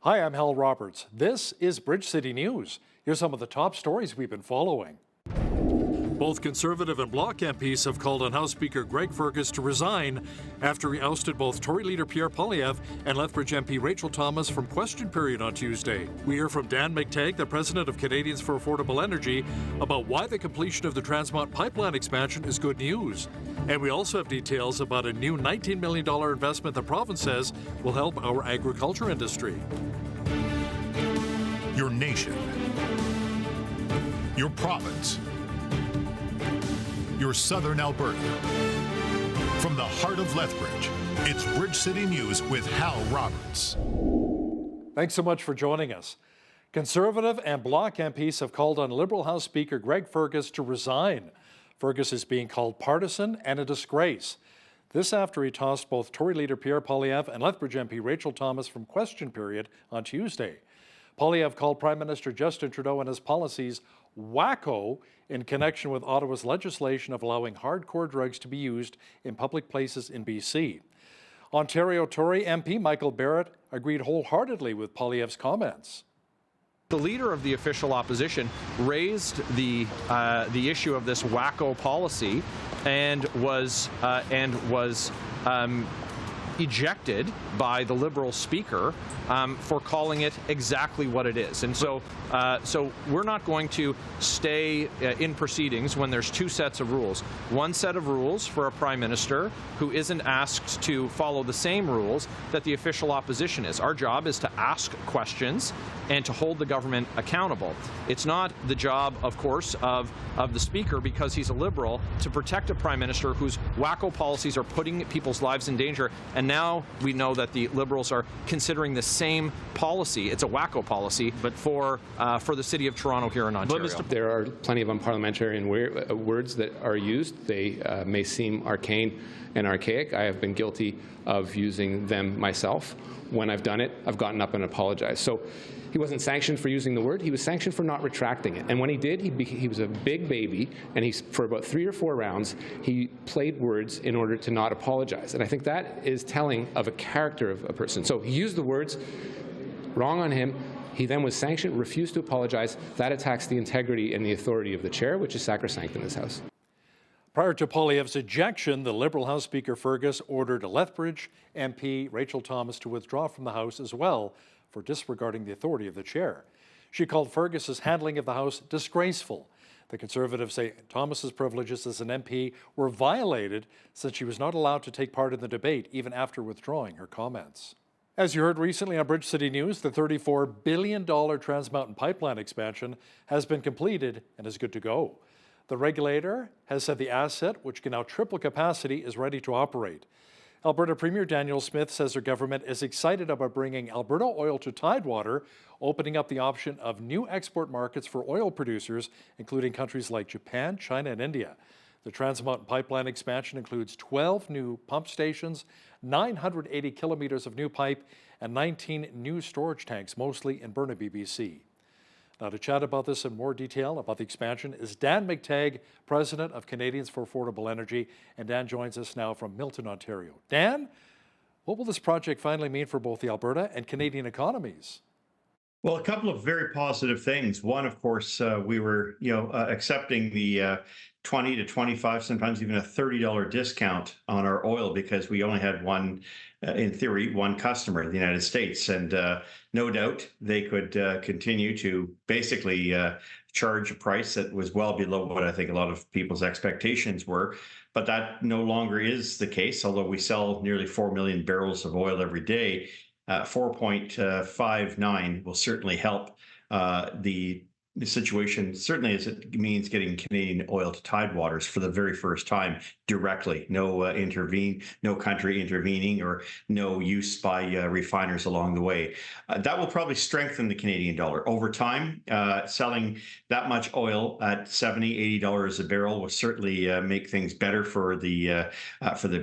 Hi, I'm Hal Roberts. This is Bridge City News. Here's some of the top stories we've been following. Both Conservative and Bloc MPs have called on House Speaker Greg Fergus to resign after he ousted both Tory leader Pierre Poilievre and Lethbridge MP Rachel Thomas from question period on Tuesday. We hear from Dan McTagg, the president of Canadians for Affordable Energy, about why the completion of the Trans Mountain pipeline expansion is good news. And we also have details about a new $19 million investment the province says will help our agriculture industry. Your nation, your province, your southern Alberta. From the heart of Lethbridge, it's Bridge City News with Hal Roberts. Thanks so much for joining us. Conservative and Bloc MPs have called on Liberal House Speaker Greg Fergus to resign. Fergus is being called partisan and a disgrace. This after he tossed both Tory leader Pierre Poilievre and Lethbridge MP Rachel Thomas from question period on Tuesday. Poilievre called Prime Minister Justin Trudeau and his policies wacko in connection with Ottawa's legislation of allowing hardcore drugs to be used in public places in BC. Ontario Tory MP Michael Barrett agreed wholeheartedly with Poilievre's comments. The leader of the official opposition raised the issue of this wacko policy and was ejected by the Liberal Speaker for calling it exactly what it is. And so we're not going to stay in proceedings when there's two sets of rules. One set of rules for a Prime Minister who isn't asked to follow the same rules that the official opposition is. Our job is to ask questions and to hold the government accountable. It's not the job, of course, of the Speaker, because he's a Liberal, to protect a Prime Minister whose wacko policies are putting people's lives in danger. And now we know that the Liberals are considering the same policy. It's a wacko policy, but for the City of Toronto here in Ontario. There are plenty of unparliamentary words that are used. They may seem arcane and archaic. I have been guilty of using them myself. When I've done it, I've gotten up and apologized. So he wasn't sanctioned for using the word. He was sanctioned for not retracting it. And when he did, he was a big baby, and for about 3 or 4 rounds, he played words in order to not apologize. And I think that is telling of a character of a person. So he used the words, wrong on him. He then was sanctioned, refused to apologize. That attacks the integrity and the authority of the chair, which is sacrosanct in this House. Prior to Poilievre's ejection, the Liberal House Speaker Fergus ordered Lethbridge MP Rachel Thomas to withdraw from the House as well for disregarding the authority of the chair. She called Fergus's handling of the House disgraceful. The Conservatives say Thomas's privileges as an MP were violated since she was not allowed to take part in the debate even after withdrawing her comments. As you heard recently on Bridge City News, the $34 billion Trans Mountain pipeline expansion has been completed and is good to go. The regulator has said the asset, which can now triple capacity, is ready to operate. Alberta Premier Danielle Smith says her government is excited about bringing Alberta oil to Tidewater, opening up the option of new export markets for oil producers, including countries like Japan, China, and India. The Trans Mountain pipeline expansion includes 12 new pump stations, 980 kilometers of new pipe, and 19 new storage tanks, mostly in Burnaby, BC. Now, to chat about this in more detail about the expansion is Dan McTagg, president of Canadians for Affordable Energy, and Dan joins us now from Milton, Ontario. Dan, what will this project finally mean for both the Alberta and Canadian economies? Well, a couple of very positive things. One, of course, we were, accepting the 20 to 25, sometimes even a $30 discount on our oil because we only had one, in theory, one customer in the United States. And no doubt they could continue to basically charge a price that was well below what I think a lot of people's expectations were. But that no longer is the case, although we sell nearly 4 million barrels of oil every day. 4.59 will certainly help the situation, certainly as it means getting Canadian oil to Tidewaters for the very first time directly. No country intervening or no use by refiners along the way. That will probably strengthen the Canadian dollar. Over time, selling that much oil at $70, $80 a barrel will certainly make things better for the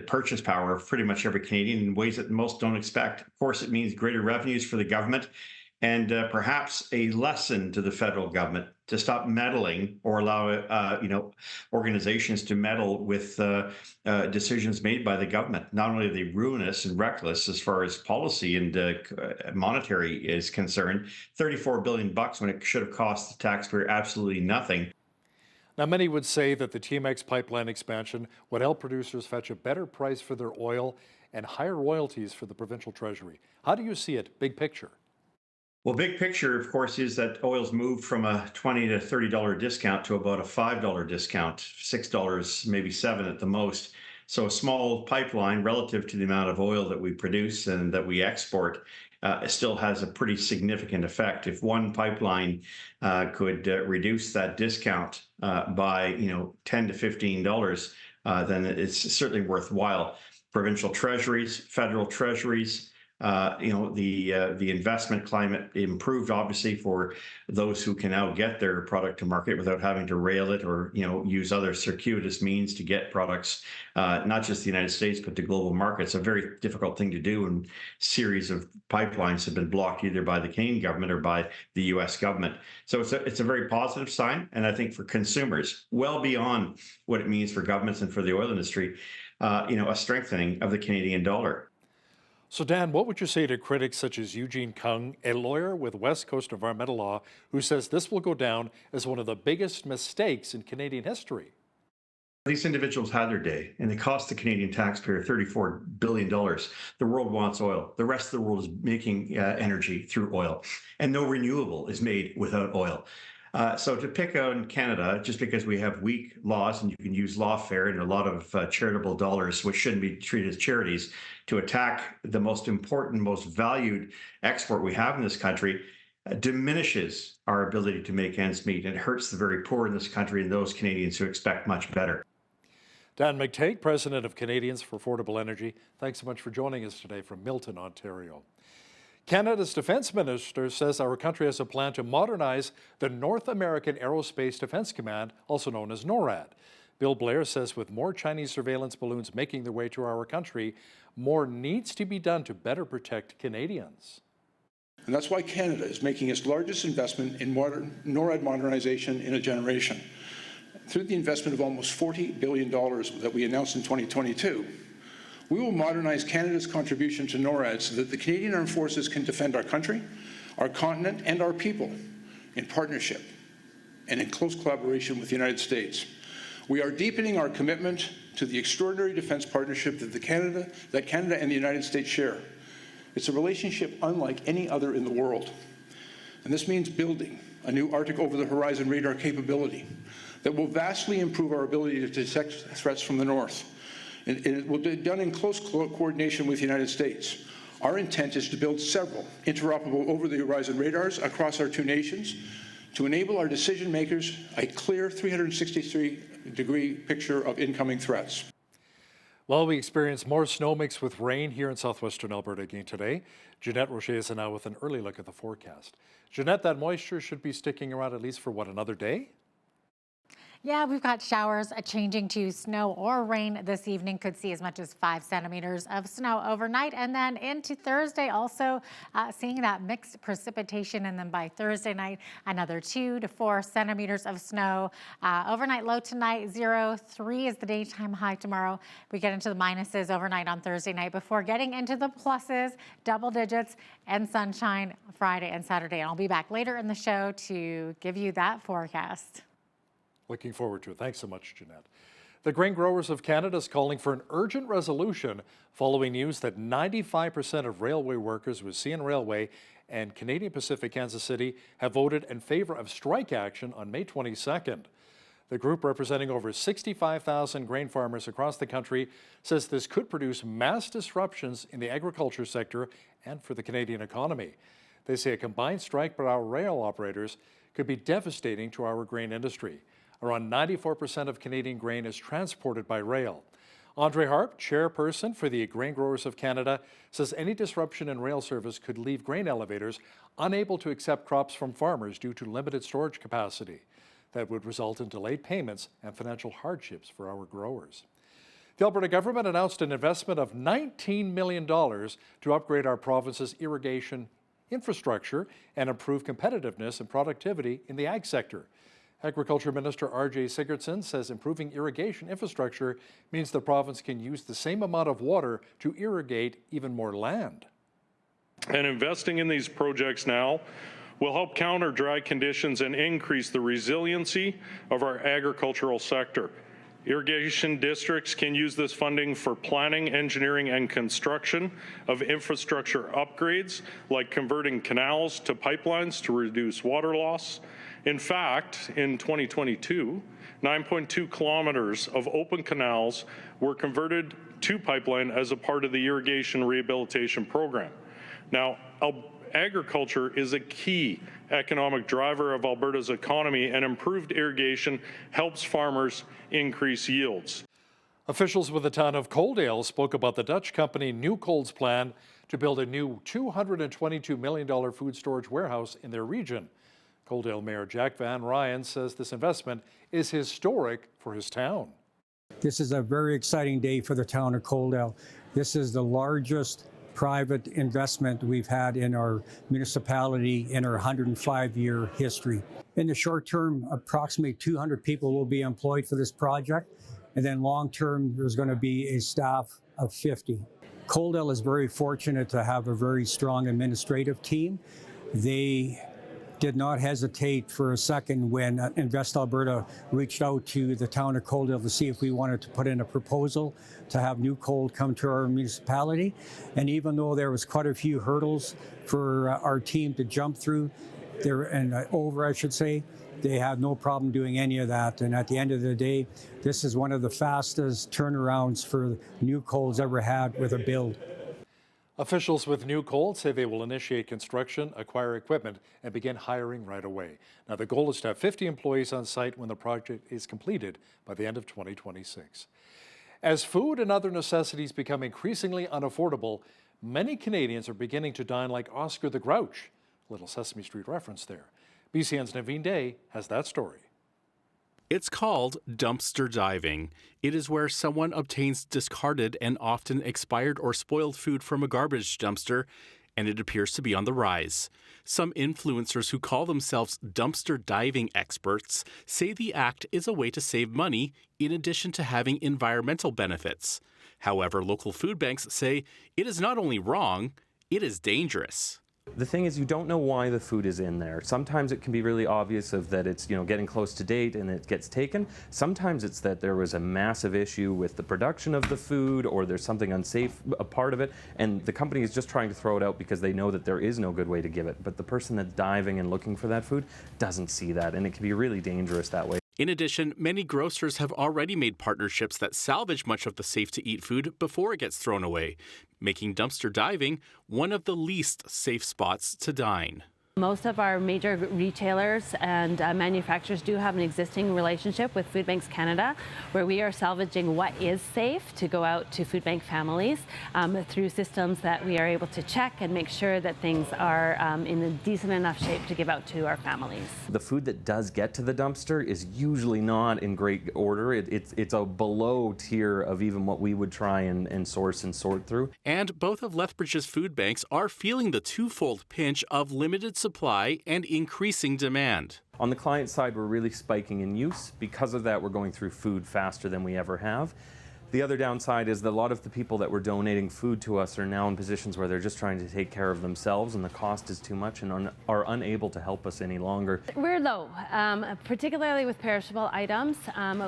purchase power of pretty much every Canadian in ways that most don't expect. Of course, it means greater revenues for the government. and perhaps a lesson to the federal government to stop meddling or allow organizations to meddle with decisions made by the government. Not only are they ruinous and reckless as far as policy and monetary is concerned, $34 billion when it should have cost the taxpayer absolutely nothing. Now, many would say that the TMX pipeline expansion would help producers fetch a better price for their oil and higher royalties for the provincial treasury. How do you see it, big picture? Well, big picture, of course, is that oil's moved from a $20 to $30 discount to about a $5 discount, $6, maybe $7 at the most. So a small pipeline relative to the amount of oil that we produce and that we export still has a pretty significant effect. If one pipeline could reduce that discount by $10 to $15, then it's certainly worthwhile. Provincial treasuries, federal treasuries, the investment climate improved, obviously, for those who can now get their product to market without having to rail it or use other circuitous means to get products, not just the United States but to global markets. A very difficult thing to do, and series of pipelines have been blocked either by the Canadian government or by the U.S. government. So it's a very positive sign, and I think for consumers, well beyond what it means for governments and for the oil industry, a strengthening of the Canadian dollar. So, Dan, what would you say to critics such as Eugene Kung, a lawyer with West Coast Environmental Law, who says this will go down as one of the biggest mistakes in Canadian history? These individuals had their day, and they cost the Canadian taxpayer $34 billion. The world wants oil. The rest of the world is making energy through oil, and no renewable is made without oil. So to pick on Canada, just because we have weak laws and you can use lawfare and a lot of charitable dollars, which shouldn't be treated as charities, to attack the most important, most valued export we have in this country, diminishes our ability to make ends meet, and it hurts the very poor in this country and those Canadians who expect much better. Dan McTeague, President of Canadians for Affordable Energy, thanks so much for joining us today from Milton, Ontario. Canada's Defence Minister says our country has a plan to modernize the North American Aerospace Defence Command, also known as NORAD. Bill Blair says with more Chinese surveillance balloons making their way to our country, more needs to be done to better protect Canadians. And that's why Canada is making its largest investment in NORAD modernization in a generation. Through the investment of almost $40 billion that we announced in 2022, we will modernize Canada's contribution to NORAD so that the Canadian Armed Forces can defend our country, our continent, and our people in partnership and in close collaboration with the United States. We are deepening our commitment to the extraordinary defense partnership that Canada and the United States share. It's a relationship unlike any other in the world. And this means building a new Arctic over-the-horizon radar capability that will vastly improve our ability to detect threats from the north. And it will be done in close coordination with the United States. Our intent is to build several interoperable over-the-horizon radars across our two nations to enable our decision makers a clear 363-degree picture of incoming threats. Well, we experienced more snow mixed with rain here in southwestern Alberta again today. Jeanette Rocher is now with an early look at the forecast. Jeanette, that moisture should be sticking around at least for what, another day? Yeah, we've got showers changing to snow or rain this evening. Could see as much as 5 centimeters of snow overnight. And then into Thursday, also seeing that mixed precipitation. And then by Thursday night, another 2 to 4 centimeters of snow. Overnight low tonight, 0. 3 is the daytime high tomorrow. We get into the minuses overnight on Thursday night before getting into the pluses, double digits, and sunshine Friday and Saturday. And I'll be back later in the show to give you that forecast. Looking forward to it. Thanks so much, Jeanette. The Grain Growers of Canada is calling for an urgent resolution following news that 95% of railway workers with CN Railway and Canadian Pacific Kansas City have voted in favor of strike action on May 22nd. The group, representing over 65,000 grain farmers across the country, says this could produce mass disruptions in the agriculture sector and for the Canadian economy. They say a combined strike by our rail operators could be devastating to our grain industry. Around 94% of Canadian grain is transported by rail. Andre Harp, chairperson for the Grain Growers of Canada, says any disruption in rail service could leave grain elevators unable to accept crops from farmers due to limited storage capacity. That would result in delayed payments and financial hardships for our growers. The Alberta government announced an investment of $19 million to upgrade our province's irrigation infrastructure, and improve competitiveness and productivity in the ag sector. Agriculture Minister R.J. Sigurdsson says improving irrigation infrastructure means the province can use the same amount of water to irrigate even more land. And investing in these projects now will help counter dry conditions and increase the resiliency of our agricultural sector. Irrigation districts can use this funding for planning, engineering, and construction of infrastructure upgrades, like converting canals to pipelines to reduce water loss. In fact, in 2022, 9.2 kilometers of open canals were converted to pipeline as a part of the irrigation rehabilitation program. Now, agriculture is a key economic driver of Alberta's economy, and improved irrigation helps farmers increase yields. Officials with the town of Coaldale spoke about the Dutch company Newcold's plan to build a new $222 million food storage warehouse in their region. Coaldale Mayor Jack Van Ryan says this investment is historic for his town. This is a very exciting day for the town of Coaldale. This is the largest private investment we've had in our municipality in our 105-year history. In the short term, approximately 200 people will be employed for this project, and then long term, there's going to be a staff of 50. Coaldale is very fortunate to have a very strong administrative team. They did not hesitate for a second when Invest Alberta reached out to the town of Coaldale to see if we wanted to put in a proposal to have Newcold come to our municipality. And even though there was quite a few hurdles for our team to jump through, I should say, they had no problem doing any of that. And at the end of the day, this is one of the fastest turnarounds for Newcold's ever had with a build. Officials with Newcold say they will initiate construction, acquire equipment, and begin hiring right away. Now, the goal is to have 50 employees on site when the project is completed by the end of 2026. As food and other necessities become increasingly unaffordable, many Canadians are beginning to dine like Oscar the Grouch. Little Sesame Street reference there. BCN's Naveen Day has that story. It's called dumpster diving. It is where someone obtains discarded and often expired or spoiled food from a garbage dumpster, and it appears to be on the rise. Some influencers who call themselves dumpster diving experts say the act is a way to save money in addition to having environmental benefits. However, local food banks say it is not only wrong, it is dangerous. The thing is, you don't know why the food is in there. Sometimes it can be really obvious that it's getting close to date and it gets taken. Sometimes it's that there was a massive issue with the production of the food, or there's something unsafe a part of it, and the company is just trying to throw it out because they know that there is no good way to give it. But the person that's diving and looking for that food doesn't see that, and it can be really dangerous that way. In addition, many grocers have already made partnerships that salvage much of the safe-to-eat food before it gets thrown away, making dumpster diving one of the least safe spots to dine. Most of our major retailers and manufacturers do have an existing relationship with Food Banks Canada, where we are salvaging what is safe to go out to food bank families through systems that we are able to check and make sure that things are in a decent enough shape to give out to our families. The food that does get to the dumpster is usually not in great order. It's a below tier of even what we would try and source and sort through. And both of Lethbridge's food banks are feeling the twofold pinch of limited supply and increasing demand. On the client side, we're really spiking in use. Because of that, we're going through food faster than we ever have. The other downside is that a lot of the people that were donating food to us are now in positions where they're just trying to take care of themselves, and the cost is too much and are unable to help us any longer. We're low, particularly with perishable items.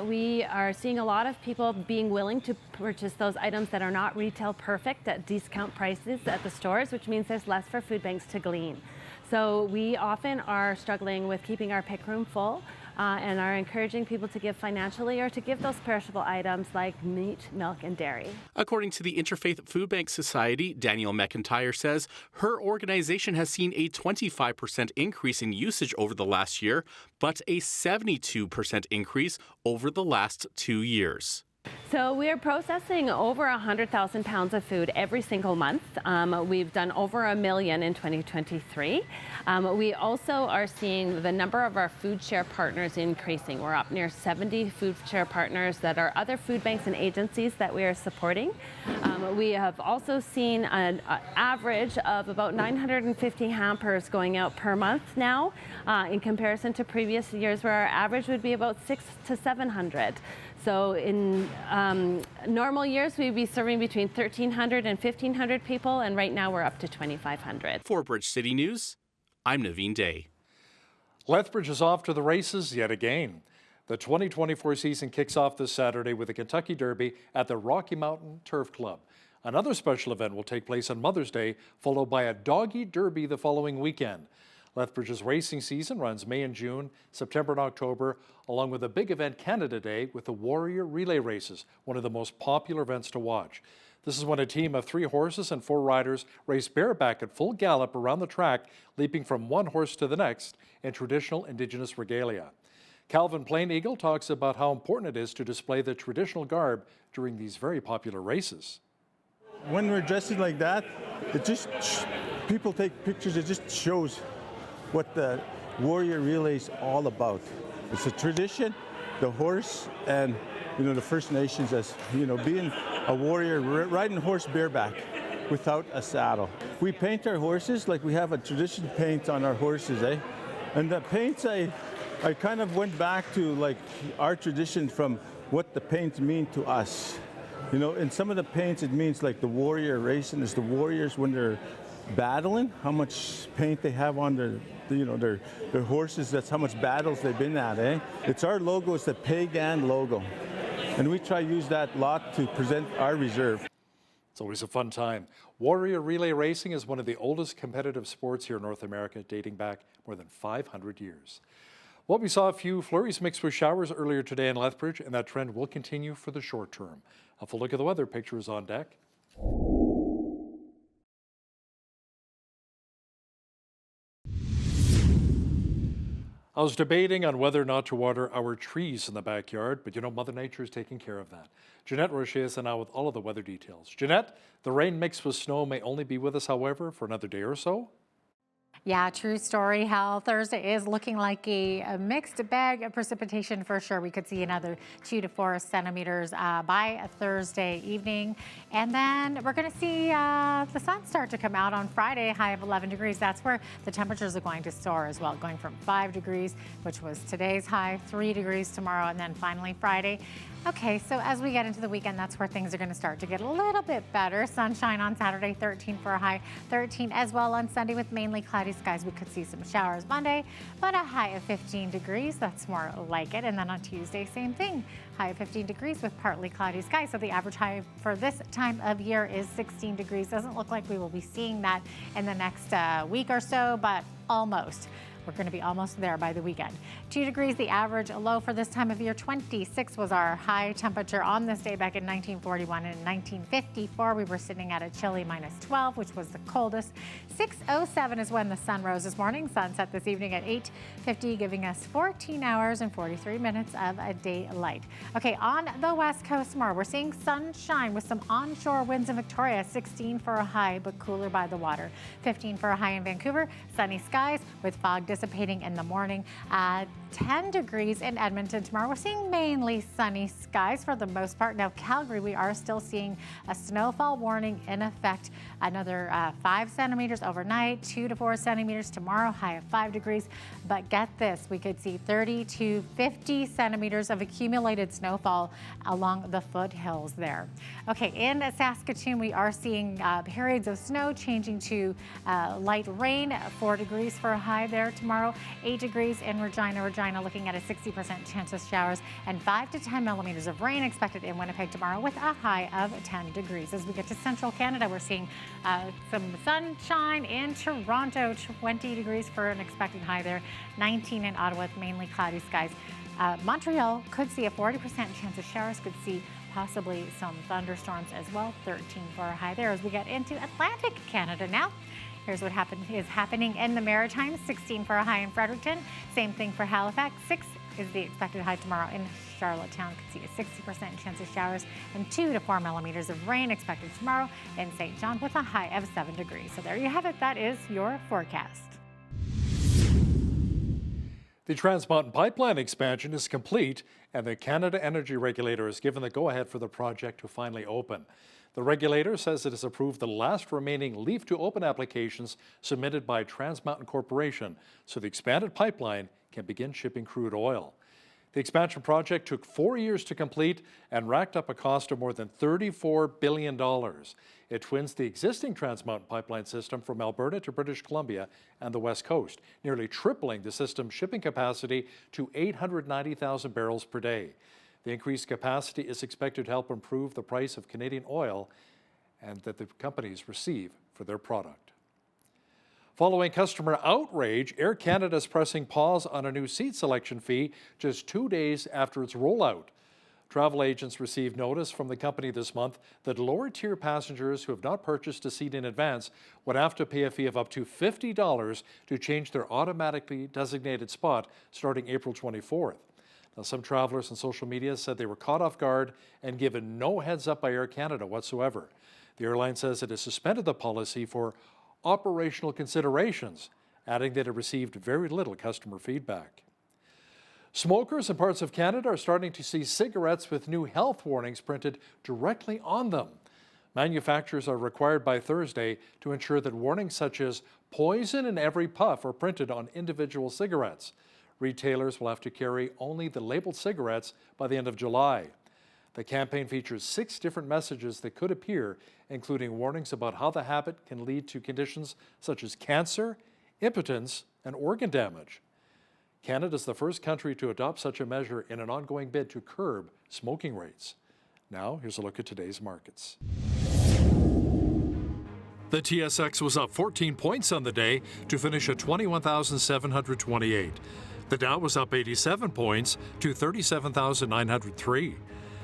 We are seeing a lot of people being willing to purchase those items that are not retail perfect at discount prices at the stores, which means there's less for food banks to glean. So we often are struggling with keeping our pick room full and are encouraging people to give financially or to give those perishable items like meat, milk, and dairy. According to the Interfaith Food Bank Society, Danielle McIntyre says her organization has seen a 25% increase in usage over the last year, but a 72% increase over the last 2 years. So we are processing over 100,000 pounds of food every single month. We've done over 1 million in 2023. We also are seeing the number of our food share partners increasing. We're up near 70 food share partners that are other food banks and agencies that we are supporting. We have also seen an average of about 950 hampers going out per month now, in comparison to previous years where our average would be about 600 to 700. So in normal years, we'd be serving between 1,300 and 1,500 people, and right now we're up to 2,500. For Bridge City News, I'm Naveen Day. Lethbridge is off to the races yet again. The 2024 season kicks off this Saturday with the Kentucky Derby at the Rocky Mountain Turf Club. Another special event will take place on Mother's Day, followed by a doggy derby the following weekend. Lethbridge's racing season runs May and June, September and October, along with a big event Canada Day with the Warrior Relay Races, one of the most popular events to watch. This is when a team of 3 horses and 4 riders race bareback at full gallop around the track, leaping from one horse to the next in traditional Indigenous regalia. Calvin Plain Eagle talks about how important it is to display the traditional garb during these very popular races. When we're dressing like that, it just, people take pictures, it just shows what the warrior relay is all about. It's a tradition, the horse, and the First Nations as being a warrior, riding a horse bareback without a saddle. We paint our horses like we have a tradition paint on our horses, eh? And the paints, I kind of went back to like our tradition from what the paints mean to us. In some of the paints it means like the warrior racing is the warriors when they're battling, how much paint they have on their horses. That's how much battles they've been at, eh? It's our logo, it's the pagan logo. And we try to use that lot to present our reserve. It's always a fun time. Warrior Relay Racing is one of the oldest competitive sports here in North America, dating back more than 500 years. Well, we saw a few flurries mixed with showers earlier today in Lethbridge, and that trend will continue for the short term. A full look at the weather picture is on deck. I was debating on whether or not to water our trees in the backyard, but Mother Nature is taking care of that. Jeanette Rocher is now with all of the weather details. Jeanette, the rain mixed with snow may only be with us, however, for another day or so. Yeah, true story. How Thursday is looking like a mixed bag of precipitation for sure. We could see another 2 to 4 centimeters by Thursday evening. And then we're going to see the sun start to come out on Friday, high of 11 degrees. That's where the temperatures are going to soar as well, going from 5 degrees, which was today's high, 3 degrees tomorrow, and then finally Friday. Okay, so as we get into the weekend, that's where things are going to start to get a little bit better. Sunshine on Saturday, 13 for a high, 13 as well on Sunday with mainly cloudy skies. We could see some showers Monday, but a high of 15 degrees. That's more like it. And then on Tuesday, same thing, high of 15 degrees with partly cloudy skies. So the average high for this time of year is 16 degrees. Doesn't look like we will be seeing that in the next week or so, but almost. We're going to be almost there by the weekend. 2 degrees, the average low for this time of year. 26 was our high temperature on this day back in 1941. And in 1954, we were sitting at a chilly -12, which was the coldest. 6:07 is when the sun rose this morning. Sunset this evening at 8:50, giving us 14 hours and 43 minutes of a daylight. Okay, on the west coast tomorrow, we're seeing sunshine with some onshore winds in Victoria. 16 for a high, but cooler by the water. 15 for a high in Vancouver. Sunny skies with fog dissipating in the morning. 10 degrees in Edmonton tomorrow. We're seeing mainly sunny skies for the most part. Now, Calgary, we are still seeing a snowfall warning in effect. Another 5 centimeters overnight, 2 to 4 centimeters tomorrow, high of 5 degrees. But get this, we could see 30 to 50 centimeters of accumulated snowfall along the foothills there. Okay, in Saskatoon, we are seeing periods of snow changing to light rain, 4 degrees for a high there tomorrow, 8 degrees in Regina, looking at a 60% chance of showers, and 5 to 10 millimeters of rain expected in Winnipeg tomorrow with a high of 10 degrees. As we get to central Canada, we're seeing some sunshine in Toronto, 20 degrees for an expected high there, 19 in Ottawa with mainly cloudy skies. Montreal could see a 40% chance of showers, could see possibly some thunderstorms as well, 13 for a high there. As we get into Atlantic Canada now, here's what is happening in the Maritimes. 16 for a high in Fredericton. Same thing for Halifax. 6 is the expected high tomorrow in Charlottetown. Could see a 60% chance of showers and 2 to 4 millimeters of rain expected tomorrow in St. John with a high of 7 degrees. So there you have it. That is your forecast. The Trans Mountain Pipeline expansion is complete, and the Canada Energy Regulator has given the go-ahead for the project to finally open. The regulator says it has approved the last remaining leave to open applications submitted by Trans Mountain Corporation, so the expanded pipeline can begin shipping crude oil. The expansion project took 4 years to complete and racked up a cost of more than $34 billion. It twins the existing Trans Mountain pipeline system from Alberta to British Columbia and the West Coast, nearly tripling the system's shipping capacity to 890,000 barrels per day. The increased capacity is expected to help improve the price of Canadian oil and that the companies receive for their product. Following customer outrage, Air Canada is pressing pause on a new seat selection fee just 2 days after its rollout. Travel agents received notice from the company this month that lower-tier passengers who have not purchased a seat in advance would have to pay a fee of up to $50 to change their automatically designated spot starting April 24th. Now, some travelers on social media said they were caught off guard and given no heads up by Air Canada whatsoever. The airline says it has suspended the policy for operational considerations, adding that it received very little customer feedback. Smokers in parts of Canada are starting to see cigarettes with new health warnings printed directly on them. Manufacturers are required by Thursday to ensure that warnings such as poison in every puff are printed on individual cigarettes. Retailers will have to carry only the labeled cigarettes by the end of July. The campaign features 6 different messages that could appear, including warnings about how the habit can lead to conditions such as cancer, impotence, and organ damage. Canada is the first country to adopt such a measure in an ongoing bid to curb smoking rates. Now, here's a look at today's markets. The TSX was up 14 points on the day to finish at 21,728. The Dow was up 87 points to 37,903.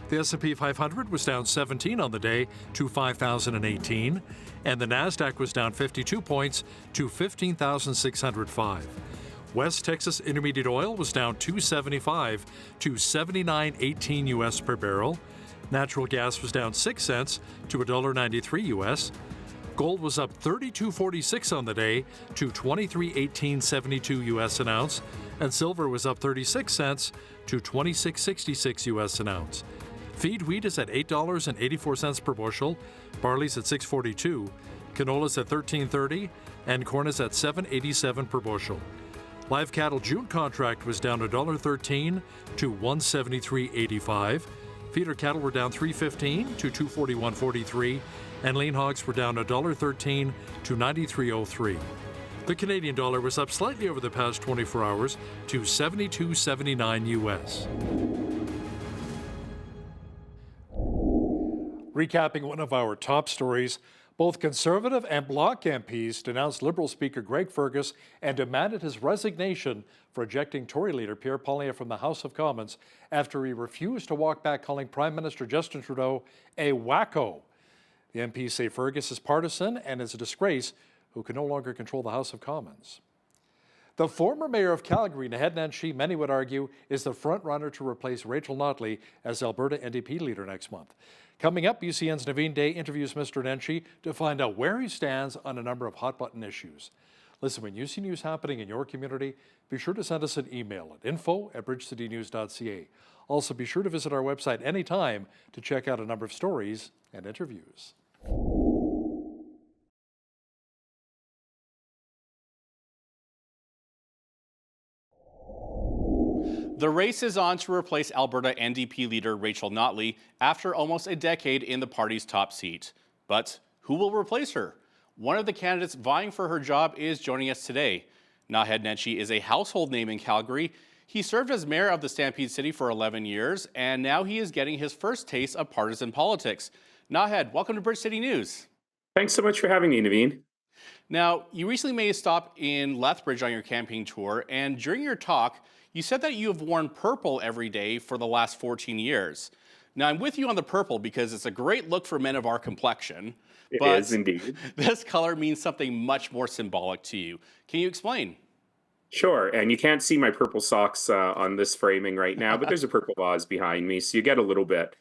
The S&P 500 was down 17 on the day to 5,018, and the Nasdaq was down 52 points to 15,605. West Texas Intermediate Oil was down $2.75 to $79.18 US per barrel. Natural gas was down 6 cents to $1.93 US. Gold was up $32.46 on the day to $23.1872 US an ounce, and silver was up 36 cents to $26.66 US an ounce. Feed wheat is at $8.84 per bushel, barley's at $6.42, canola's at $13.30, and corn is at $7.87 per bushel. Live cattle June contract was down $1.13 to $173.85. Feeder cattle were down $3.15 to $241.43, and lean hogs were down $1.13 to $93.03. The Canadian dollar was up slightly over the past 24 hours to $72.79 US. Recapping one of our top stories, both Conservative and Bloc MPs denounced Liberal Speaker Greg Fergus and demanded his resignation for ejecting Tory leader Pierre Poilievre from the House of Commons after he refused to walk back calling Prime Minister Justin Trudeau a wacko. The MPs say Fergus is partisan and is a disgrace who can no longer control the House of Commons. The former mayor of Calgary, Naheed Nenshi, many would argue, is the front-runner to replace Rachel Notley as Alberta NDP leader next month. Coming up, UCN's Naveen Day interviews Mr. Nenshi to find out where he stands on a number of hot-button issues. Listen, when you see news happening in your community, be sure to send us an email at info@bridgecitynews.ca. Also, be sure to visit our website anytime to check out a number of stories and interviews. The race is on to replace Alberta NDP leader Rachel Notley after almost a decade in the party's top seat. But who will replace her? One of the candidates vying for her job is joining us today. Naheed Nenshi is a household name in Calgary. He served as mayor of the Stampede City for 11 years, and now he is getting his first taste of partisan politics. Naheed, welcome to Bridge City News. Thanks so much for having me, Naveen. Now, you recently made a stop in Lethbridge on your campaign tour, and during your talk, you said that you have worn purple every day for the last 14 years. Now, I'm with you on the purple because it's a great look for men of our complexion. It is indeed. This color means something much more symbolic to you. Can you explain? Sure, and you can't see my purple socks on this framing right now, but there's a purple vase behind me, so you get a little bit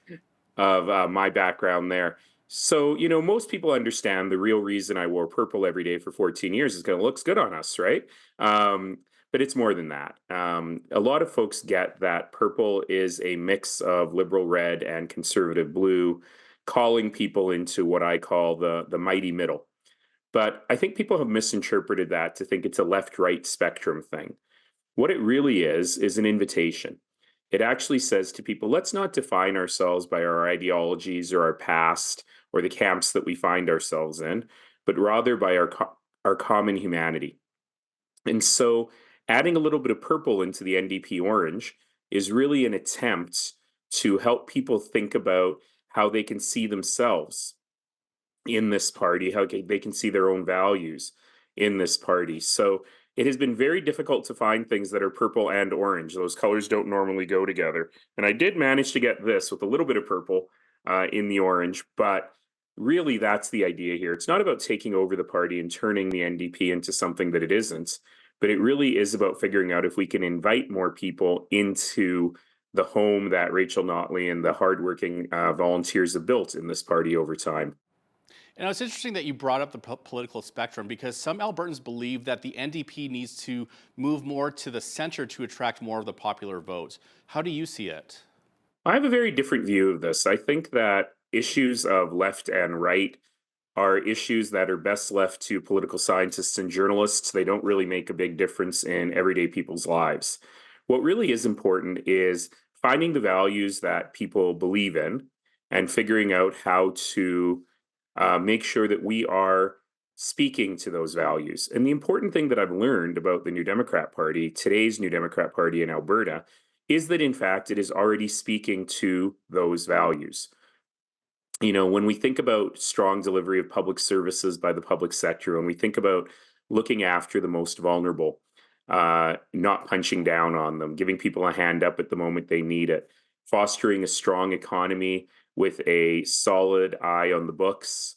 of my background there. So, most people understand the real reason I wore purple every day for 14 years is because it looks good on us, right? But it's more than that. A lot of folks get that purple is a mix of liberal red and conservative blue, calling people into what I call the mighty middle. But I think people have misinterpreted that to think it's a left-right spectrum thing. What it really is an invitation. It actually says to people, let's not define ourselves by our ideologies or our past or the camps that we find ourselves in, but rather by our common humanity. And so adding a little bit of purple into the NDP orange is really an attempt to help people think about how they can see themselves in this party, how they can see their own values in this party. So it has been very difficult to find things that are purple and orange. Those colors don't normally go together. And I did manage to get this with a little bit of purple in the orange, but really that's the idea here. It's not about taking over the party and turning the NDP into something that it isn't, but it really is about figuring out if we can invite more people into the home that Rachel Notley and the hardworking volunteers have built in this party over time. And it's interesting that you brought up the political spectrum because some Albertans believe that the NDP needs to move more to the center to attract more of the popular vote. How do you see it? I have a very different view of this. I think that issues of left and right are issues that are best left to political scientists and journalists. They don't really make a big difference in everyday people's lives. What really is important is finding the values that people believe in and figuring out how to make sure that we are speaking to those values. And the important thing that I've learned about the New Democrat Party, today's New Democrat Party in Alberta, is that in fact it is already speaking to those values. When we think about strong delivery of public services by the public sector, when we think about looking after the most vulnerable, not punching down on them, giving people a hand up at the moment they need it, fostering a strong economy with a solid eye on the books,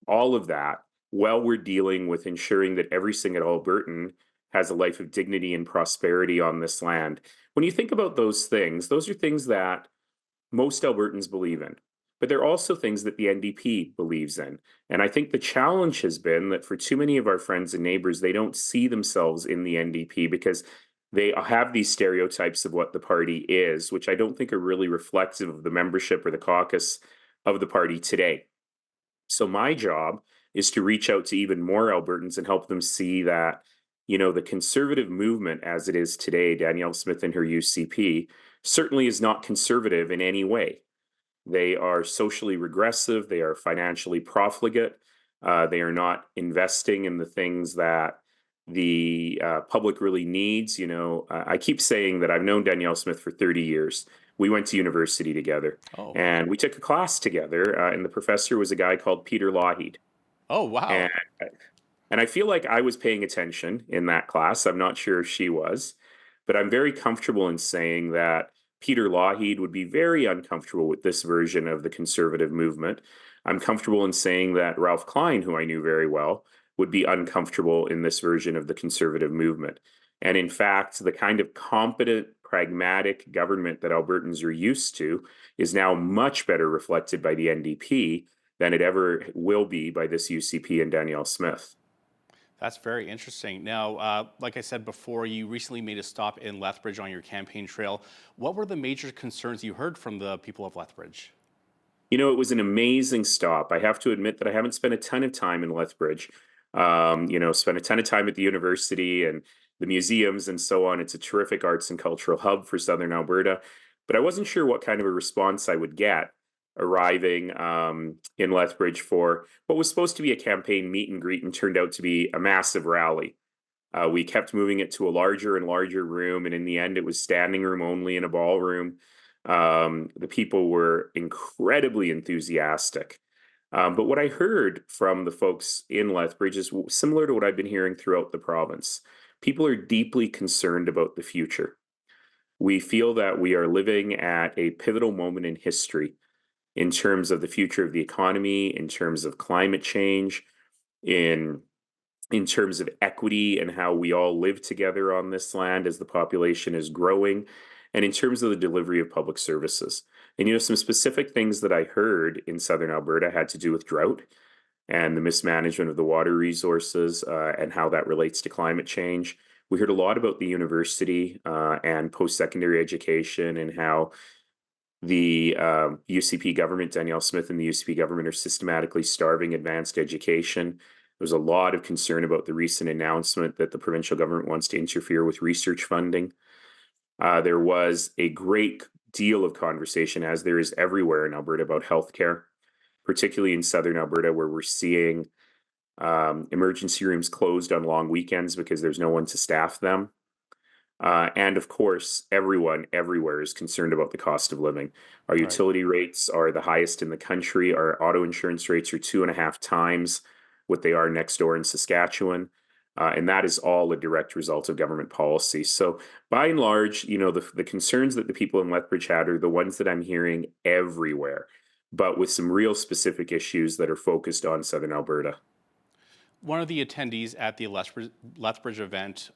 all of that, while we're dealing with ensuring that every single Albertan has a life of dignity and prosperity on this land. When you think about those are things that most Albertans believe in, but they're also things that the NDP believes in. And I think the challenge has been that for too many of our friends and neighbors, they don't see themselves in the NDP because they have these stereotypes of what the party is, which I don't think are really reflective of the membership or the caucus of the party today. So my job is to reach out to even more Albertans and help them see that, the conservative movement as it is today, Danielle Smith and her UCP, certainly is not conservative in any way. They are socially regressive. They are financially profligate. They are not investing in the things that the public really needs. I keep saying that I've known Danielle Smith for 30 years. We went to university together, and we took a class together, and the professor was a guy called Peter Lougheed. Oh, wow. And I feel like I was paying attention in that class. I'm not sure if she was, but I'm very comfortable in saying that Peter Lougheed would be very uncomfortable with this version of the conservative movement. I'm comfortable in saying that Ralph Klein, who I knew very well, would be uncomfortable in this version of the conservative movement. And in fact, the kind of competent, pragmatic government that Albertans are used to is now much better reflected by the NDP than it ever will be by this UCP and Danielle Smith. That's very interesting. Now, like I said before, you recently made a stop in Lethbridge on your campaign trail. What were the major concerns you heard from the people of Lethbridge? It was an amazing stop. I have to admit that I haven't spent a ton of time in Lethbridge. Spent a ton of time at the university and the museums and so on. It's a terrific arts and cultural hub for Southern Alberta. But I wasn't sure what kind of a response I would get arriving in Lethbridge for what was supposed to be a campaign meet and greet and turned out to be a massive rally. We kept moving it to a larger and larger room, and in the end, it was standing room only in a ballroom. The people were incredibly enthusiastic. But what I heard from the folks in Lethbridge is similar to what I've been hearing throughout the province. People are deeply concerned about the future. We feel that we are living at a pivotal moment in history in terms of the future of the economy, in terms of climate change, in in terms of equity and how we all live together on this land as the population is growing, and in terms of the delivery of public services. And some specific things that I heard in southern Alberta had to do with drought and the mismanagement of the water resources and how that relates to climate change. We heard a lot about the university and post-secondary education and how the UCP government, Danielle Smith and the UCP government, are systematically starving advanced education. There's a lot of concern about the recent announcement that the provincial government wants to interfere with research funding. There was a great deal of conversation, as there is everywhere in Alberta, about healthcare, particularly in southern Alberta, where we're seeing emergency rooms closed on long weekends because there's no one to staff them. And of course, everyone everywhere is concerned about the cost of living. Our utility rates are the highest in the country. Our auto insurance rates are 2.5 times what they are next door in Saskatchewan. And that is all a direct result of government policy. So by and large, the concerns that the people in Lethbridge had are the ones that I'm hearing everywhere, but with some real specific issues that are focused on southern Alberta. One of the attendees at the Lethbridge event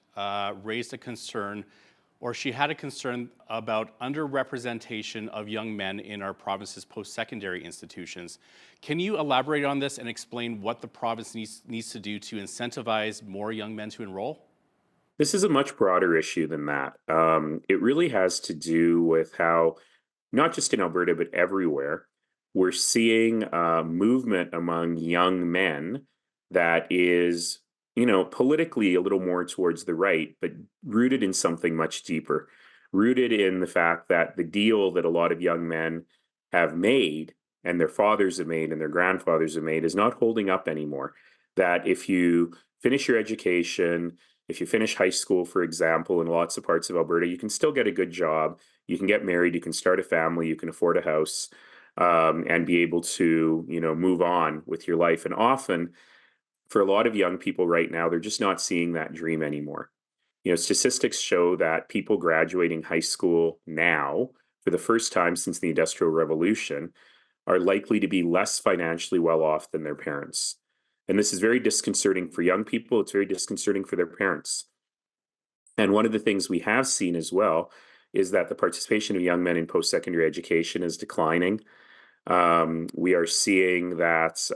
raised a concern, or she had a concern about underrepresentation of young men in our province's post-secondary institutions. Can you elaborate on this and explain what the province needs to do to incentivize more young men to enroll? This is a much broader issue than that. It really has to do with how, not just in Alberta, but everywhere, we're seeing movement among young men that is, politically a little more towards the right, but rooted in something much deeper, rooted in the fact that the deal that a lot of young men have made and their fathers have made and their grandfathers have made is not holding up anymore. That if you finish your education, if you finish high school, for example, in lots of parts of Alberta, you can still get a good job, you can get married, you can start a family, you can afford a house, and be able to, move on with your life. And often, for a lot of young people right now, they're just not seeing that dream anymore. Statistics show that people graduating high school now, for the first time since the Industrial Revolution, are likely to be less financially well off than their parents. And this is very disconcerting for young people. It's very disconcerting for their parents. And one of the things we have seen as well is that the participation of young men in post-secondary education is declining. We are seeing that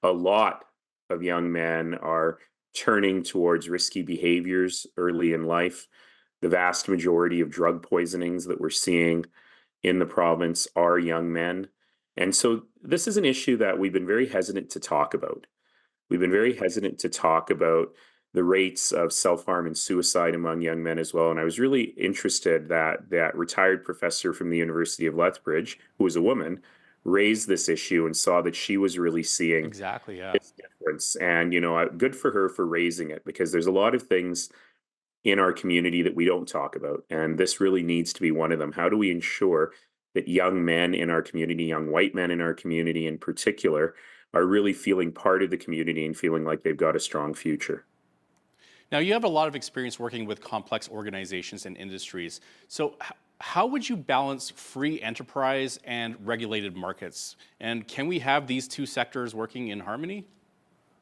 a lot of young men are turning towards risky behaviors early in life. The vast majority of drug poisonings that we're seeing in the province are young men. And so this is an issue that we've been very hesitant to talk about. We've been very hesitant to talk about the rates of self-harm and suicide among young men as well. And I was really interested that retired professor from the University of Lethbridge, who was a woman, raised this issue and saw that she was really seeing Exactly, yeah. its difference. And, good for her for raising it, because there's a lot of things in our community that we don't talk about. And this really needs to be one of them. How do we ensure that young men in our community, young white men in our community in particular, are really feeling part of the community and feeling like they've got a strong future? Now, you have a lot of experience working with complex organizations and industries. So how would you balance free enterprise and regulated markets? And can we have these two sectors working in harmony?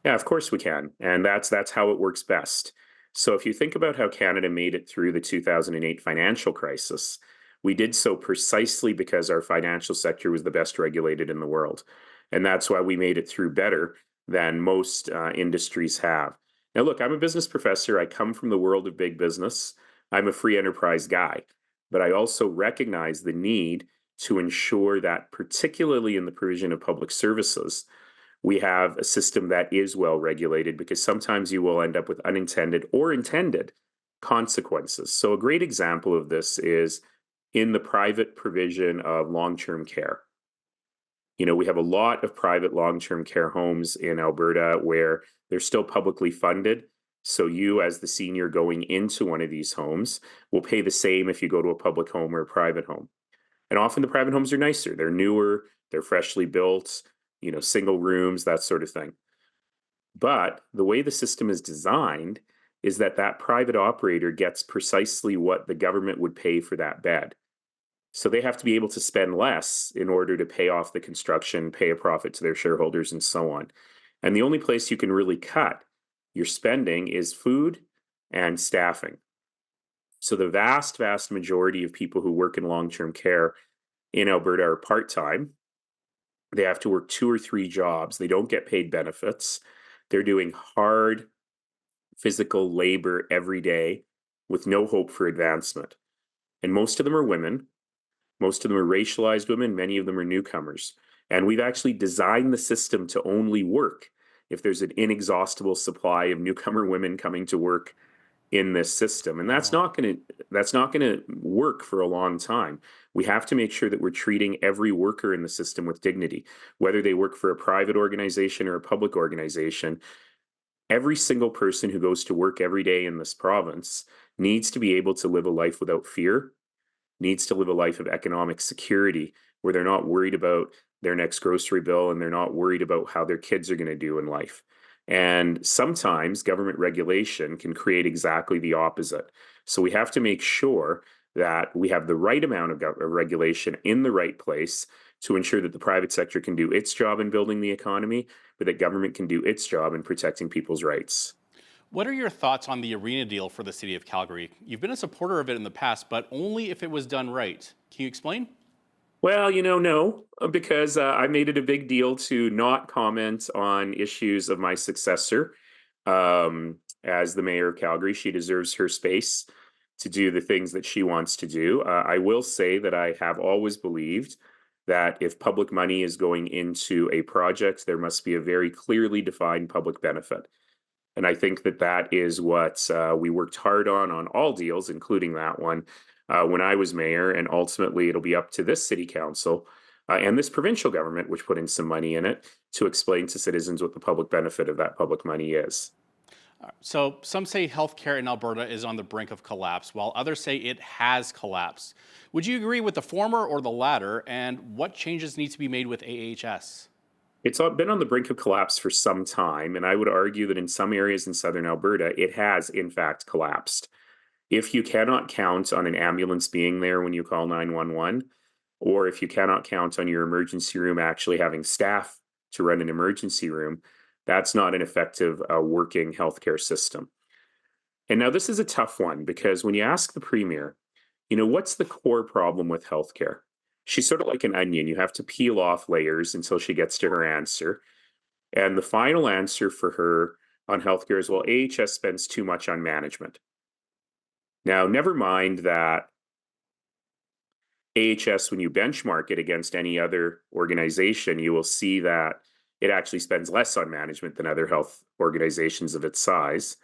Yeah, of course we can. And that's how it works best. So if you think about how Canada made it through the 2008 financial crisis, we did so precisely because our financial sector was the best regulated in the world. And that's why we made it through better than most industries have. Now, look, I'm a business professor. I come from the world of big business. I'm a free enterprise guy. But I also recognize the need to ensure that, particularly in the provision of public services, we have a system that is well regulated, because sometimes you will end up with unintended or intended consequences. So a great example of this is in the private provision of long-term care. We have a lot of private long-term care homes in Alberta where they're still publicly funded. So you, as the senior going into one of these homes, will pay the same if you go to a public home or a private home. And often the private homes are nicer. They're newer, they're freshly built, single rooms, that sort of thing. But the way the system is designed is that private operator gets precisely what the government would pay for that bed. So they have to be able to spend less in order to pay off the construction, pay a profit to their shareholders, and so on. And the only place you can really cut you're spending is food and staffing. So the vast, vast majority of people who work in long-term care in Alberta are part-time. They have to work 2 or 3 jobs. They don't get paid benefits. They're doing hard physical labor every day with no hope for advancement. And most of them are women. Most of them are racialized women. Many of them are newcomers. And we've actually designed the system to only work if there's an inexhaustible supply of newcomer women coming to work in this system. And that's not going to work for a long time. We have to make sure that we're treating every worker in the system with dignity, whether they work for a private organization or a public organization. Every single person who goes to work every day in this province needs to be able to live a life without fear, needs to live a life of economic security where they're not worried about their next grocery bill and they're not worried about how their kids are going to do in life. And sometimes government regulation can create exactly the opposite. So we have to make sure that we have the right amount of regulation in the right place to ensure that the private sector can do its job in building the economy, but that government can do its job in protecting people's rights. What are your thoughts on the arena deal for the city of Calgary? You've been a supporter of it in the past, but only if it was done right. Can you explain? Well, no, because I made it a big deal to not comment on issues of my successor as the mayor of Calgary. She deserves her space to do the things that she wants to do. I will say that I have always believed that if public money is going into a project, there must be a very clearly defined public benefit. And I think that that is what we worked hard on all deals, including that one, when I was mayor. And ultimately, it'll be up to this city council and this provincial government, which put in some money in it, to explain to citizens what the public benefit of that public money is. So some say healthcare in Alberta is on the brink of collapse, while others say it has collapsed. Would you agree with the former or the latter? And what changes need to be made with AHS? It's been on the brink of collapse for some time, and I would argue that in some areas in southern Alberta, it has in fact collapsed. If you cannot count on an ambulance being there when you call 911, or if you cannot count on your emergency room actually having staff to run an emergency room, that's not an effective working healthcare system. And now this is a tough one because when you ask the premier, what's the core problem with healthcare? She's sort of like an onion. You have to peel off layers until she gets to her answer. And the final answer for her on healthcare is, well, AHS spends too much on management. Now, never mind that AHS, when you benchmark it against any other organization, you will see that it actually spends less on management than other health organizations of its size.